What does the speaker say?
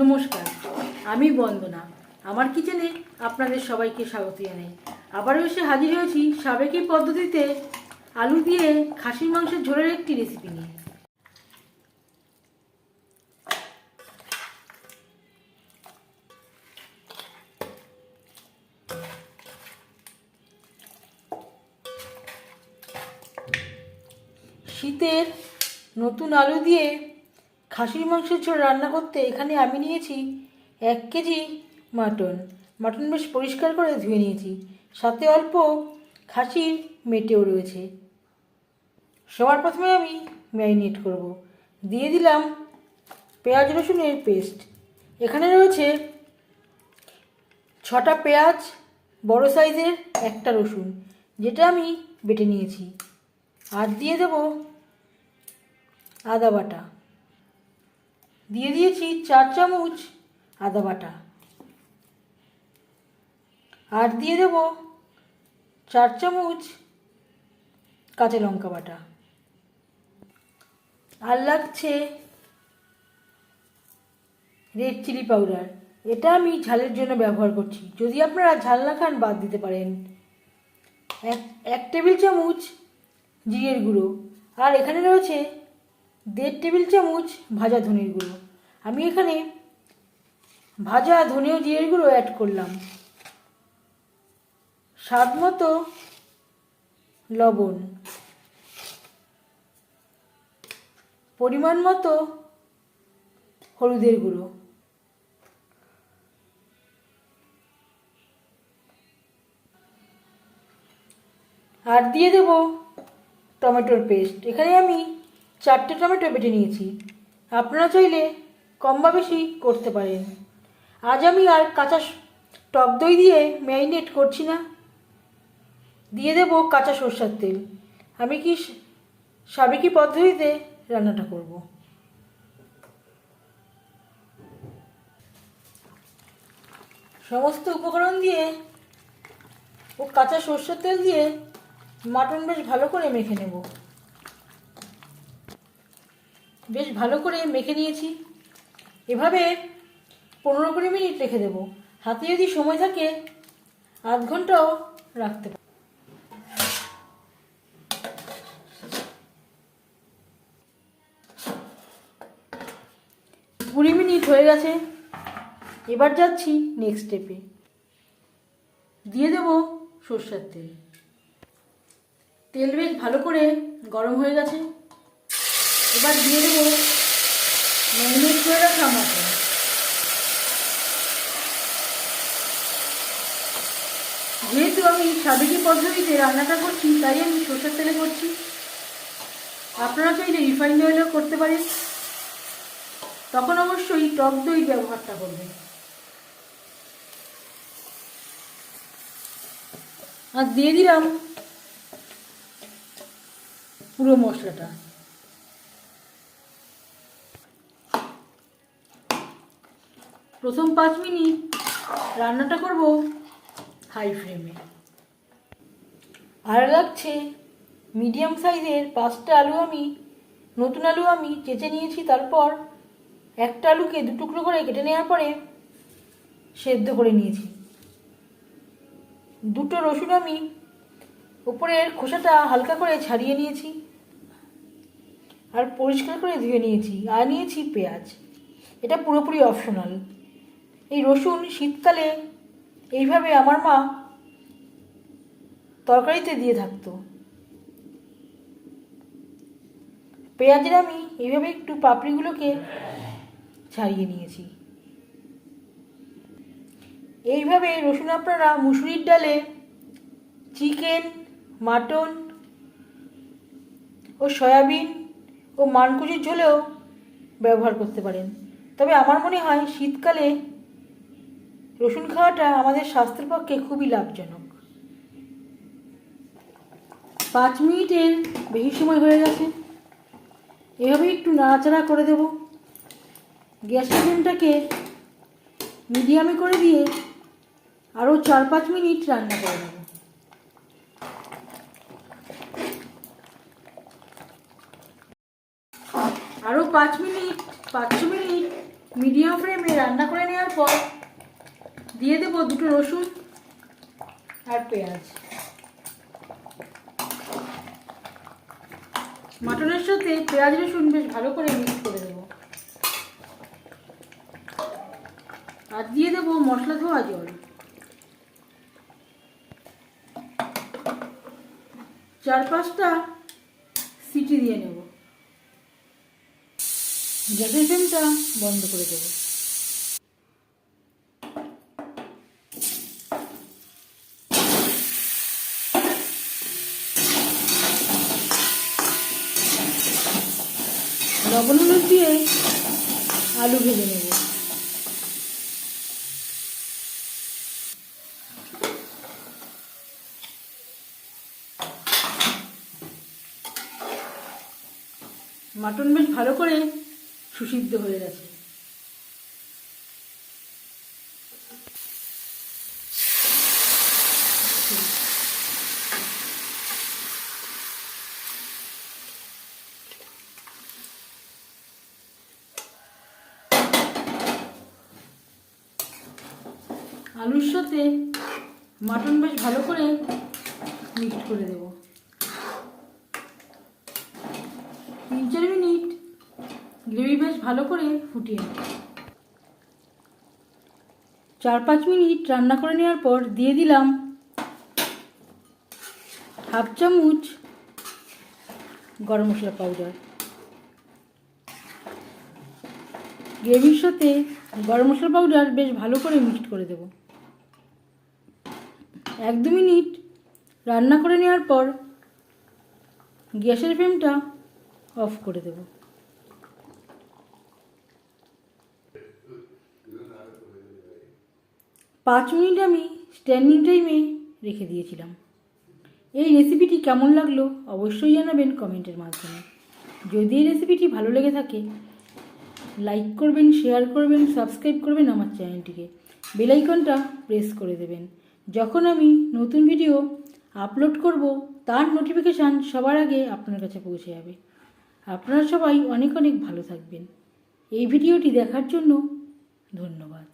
নমস্কার, আমি বন্দনা। আমার কিচেনে আপনাদের সবাইকে স্বাগত জানাই। আবারও এসে হাজির হয়েছি সাবেকি পদ্ধতিতে আলু দিয়ে খাসির মাংসের ঝোলের একটি রেসিপি নিয়ে। শীতের নতুন আলু দিয়ে খাসির মাংসের ঝোল রান্না করতে এখানে আমি নিয়েছি 1 কেজি মাটন বেশ পরিষ্কার করে ধুয়ে নিয়েছি। সাথে অল্প খাসির মেটেও রয়েছে। সবার প্রথমে আমি ম্যারিনেট করব। দিয়ে দিলাম পেঁয়াজ রসুনের পেস্ট। এখানে রয়েছে 6টা পেঁয়াজ, বড় সাইজের 1টা রসুন, যেটা আমি বেটে নিয়েছি। আর দিয়ে দেব আদা বাটা। দিয়ে দিয়েছি 4 চামচ আদা বাটা। আর দিয়ে দেব 4 চামচ কাঁচা লঙ্কা বাটা। আর লাগছে রেড চিলি পাউডার। এটা আমি ঝালের জন্য ব্যবহার করছি, যদি আপনারা ঝাল না খান বাদ দিতে পারেন। এক টেবিল চামচ জিরের গুঁড়ো। আর এখানে রয়েছে 1.5 টেবিল চামচ ভাজা ধনের গুঁড়ো। আমি এখানে ভাজা ধনে ও জিরের গুঁড়ো অ্যাড করলাম। স্বাদ মতো লবণ, পরিমাণ মতো হলুদের গুঁড়ো, আর দিয়ে দেব টমেটোর পেস্ট। এখানে আমি 4টে টমেটো বেটে নিয়েছি। আপনারা চাইলে কম বা বেশি করতে পারেন। আজ আমি আর কাঁচা টক দই দিয়ে ম্যারিনেট করছি না। দিয়ে দেব কাঁচা সরষের তেল। আমি সাবেকি পদ্ধতিতে রান্নাটা করব। সমস্ত উপকরণ দিয়ে ও কাঁচা সরষের তেল দিয়ে মাটন বেশ ভালো করে মেখে নেব। বেশ ভালো করে মেখে নিয়েছি। এভাবে 15-20 মিনিট রেখে দেব। হাতে যদি সময় থাকে আধ ঘন্টাও রাখতে পারি। 20 মিনিট হয়ে গেছে। এবার যাচ্ছি নেক্সট স্টেপে। দিয়ে দেব সরষের তেল। তেল বেশ ভালো করে গরম হয়ে গেছে। এবার দিয়ে দেব ম্যারিনেট করে রাখা মাটন। যেহেতু আমি সাবেকি পদ্ধতিতে রান্নাটা করছি, তাই আমি সরষের তেলে করছি। আপনারা চাইলে রিফাইন্ড অয়েলও করতে পারেন। তখন অবশ্যই টক দই ব্যবহারটা করবেন। আর দিয়ে দিলাম পুরো মশলাটা। প্রথম 5 মিনিট রান্নাটা করব হাই ফ্লেমে। আর লাগছে মিডিয়াম সাইজের 5টা আলু। নতুন আলু আমি চেঁচে নিয়েছি। তারপর একটা আলুকে 2 টুকরো করে কেটে নেওয়ার পরে সেদ্ধ করে নিয়েছি। 2টো রসুন আমি উপরের খোসাটা হালকা করে ছাড়িয়ে নিয়েছি আর পরিষ্কার করে ধুয়ে নিয়েছি। আর নিয়েছি পেঁয়াজ। এটা পুরোপুরি অপশনাল। এই রসুন শীতকালে এইভাবে আমার মা তরকারিতে দিয়ে থাকতো। পেঁয়াজের আমি এইভাবে একটু পাপড়িগুলোকে ছাড়িয়ে নিয়েছি। এইভাবে রসুন আপনারা মুসুরির ডালে, চিকেন, মাটন ও সয়াবিন ও মানকুচির ঝোলেও ব্যবহার করতে পারেন। তবে আমার মনে হয় শীতকালে রসুন খাওয়াটা আমাদের স্বাস্থ্যের পক্ষে খুবই লাভজনক। 5 মিনিটের বেশি সময় হয়ে গেছে। এভাবে একটু নাড়াচাড়া করে দেব। গ্যাসের ফ্লেমটাকে মিডিয়ামে করে দিয়ে আরও 4-5 মিনিট রান্না করে দেব। আরও 5 মিনিট 5 মিনিট মিডিয়াম ফ্লেমে রান্না করে নেওয়ার পর দিয়ে দেবো 2 রসুন আর পেঁয়াজ। মাটনের সাথে পেঁয়াজ রসুন বেশ ভালো করে মিক্স করে দেবো। আর দিয়ে দেবো মশলা ধোয়া জল। 4-5টা সিটি দিয়ে নেব। গ্যাসের ফ্লেমটা বন্ধ করে দেবো। লবণ হলুদ দিয়ে আলু ভেজে নেব। মাটন বেশ ভালো করে সুসিদ্ধ হয়ে গেছে। আলুর সাথে মাটন বেশ ভালো করে মিক্সড করে দেব। 3-4 মিনিট গ্রেভি বেশ ভালো করে ফুটিয়ে নেব। 4-5 মিনিট রান্না করে নেওয়ার পর দিয়ে দিলাম 1/2 চামচ গরম মশলা পাউডার। গ্রেভির সাথে গরম মশলা পাউডার বেশ ভালো করে মিক্সড করে দেব। 1-2 মিনিট রান্না করে নেওয়ার পর গ্যাসের ফ্লেমটা অফ করে দেব। পাঁচ মিনিট আমি স্ট্যান্ডিং টাইমে রেখে দিয়েছিলাম। এই রেসিপিটি কেমন লাগলো অবশ্যই জানাবেন কমেন্টের মাধ্যমে। যদি এই রেসিপিটি ভালো লেগে থাকে লাইক করবেন, শেয়ার করবেন, সাবস্ক্রাইব করবেন আমার চ্যানেলটিকে। বেল আইকনটা প্রেস করে দেবেন। যখন আমি নতুন ভিডিও আপলোড করব তার নোটিফিকেশান সবার আগে আপনার কাছে পৌঁছে যাবে। আপনারা সবাই অনেক অনেক ভালো থাকবেন। এই ভিডিওটি দেখার জন্য ধন্যবাদ।